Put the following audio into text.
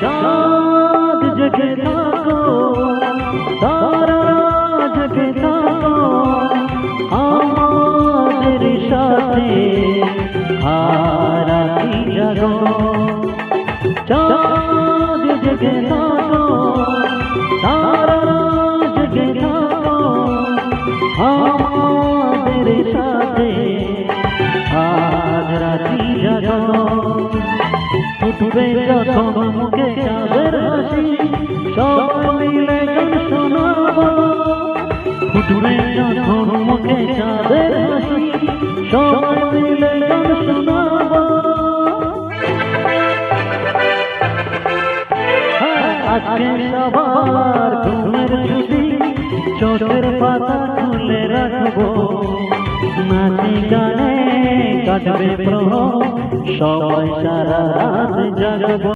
চাঁদ জেগে থাকো, তারা জেগে থাকো আমাদের সাথে, হারাতি জাগো। চাঁদ জেগে থাকো, তারা জেগে থাকো আমাদের সাথে, আজ রাতি জাগো। উঠবে যখন মুখে চাঁদের হাসি, সবাই মিলে গান শোনাবো। উঠবে যখন মুখে চাঁদের হাসি, সবাই মিলে গান শোনাবো। আজকে সবার ঘুমের ছুটি, চোখের পাতা খুলে রাখবো। নাচে গানে কাটবে প্রহর, সবাই সারা রাত জাগবো।